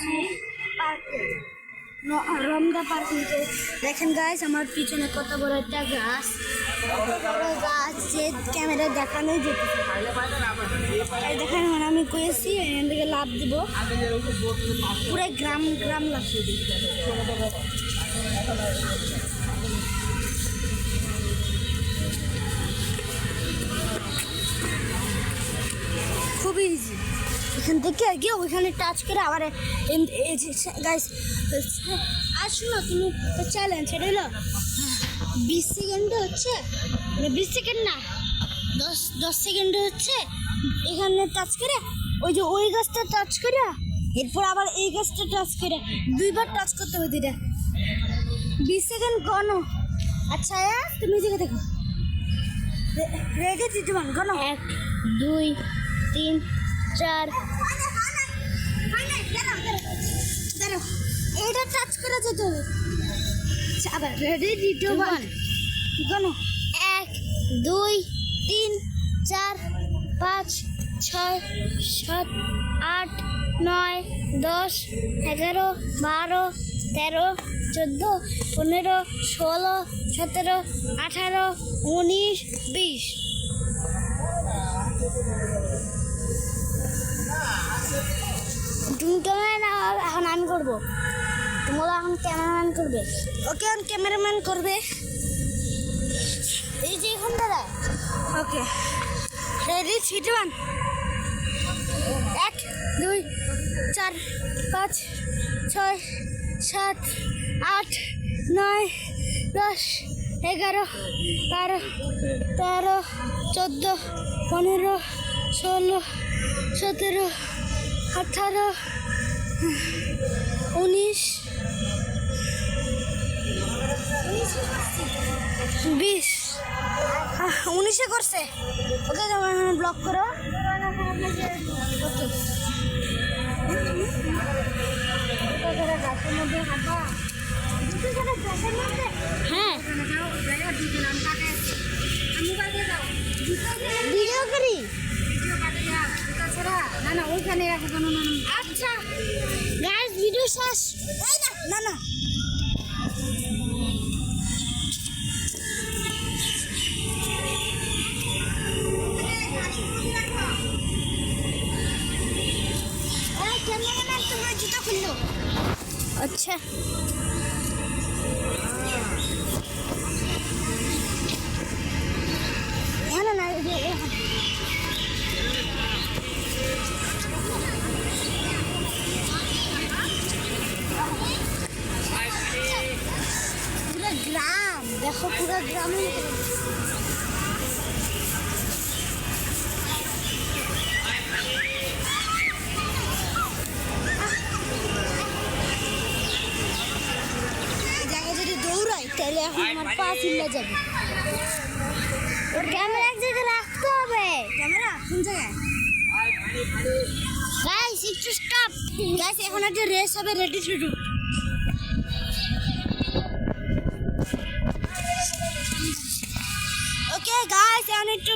আসছি পার্কে, রমদা পার্ক নিতে। দেখেন গাইস আমার পিছনে কত বড় একটা গাছ, কত বড় গাছ যে ক্যামেরা দেখানোই যেতে। দেখেন মানে আমি কয়েছি এখান থেকে লাভ দিব, পুরো গ্রাম গ্রাম লাগছে। খুবই ইজি, এখান থেকে গিয়ে ওইখানে টাচ করে আবার গাইস আর শুনো তুমি চ্যালেঞ্জ সেটা হলো 20 সেকেন্ডে হচ্ছে, মানে 20 সেকেন্ড না 10 সেকেন্ডে হচ্ছে এখানে টাচ করে ওই যে ওই গাছটা টাচ করে এরপর আবার এই গাছটা টাচ করে দুইবার টাচ করতে হবে দুইটা। 20 সেকেন্ড গনো। আচ্ছা তুমি জেগে দেখো, রেডি দিদিমান গনো 1 2 3 4 এটা টাচ করে যেতে হবে। আবার রেডি দিদিমান গনো 1 2 3 4 5 6 7 8 9 10 11 12 13 14 15 16 17 18 19 20। তুমি ক্যামেরা এখন আমি করবো, তোমরা এখন ক্যামেরাম্যান করবে। ওকে এখন ক্যামেরাম্যান করবে, এই যে এখন দাদা। Okay ready 3 2 1 1 2 4 5 6 7 8 9 10 11 12 13 14 15 16 17 18 19 20। 19 করছে। ওকে ব্লক করো। হ্যাঁ ভিডিও করি না ওইখানে রাখো। আচ্ছা গাইস ভিডিও শেষ। না না তোমার জুতা খুললো। আচ্ছা না না পুরো গ্রাম দেখো, পুরো গ্রামে জায়গায় যদি দৌড়াই তাহলে এখন আমার পা চিল্লা যাবে। ক্যামেরা এক জায়গায় রাখতে হবে। ক্যামেরা কোন জায়গায়? গাইস একটু স্টপ গাইস, এখন একটা রেস হবে। Ready to do. Okay guys এখন একটু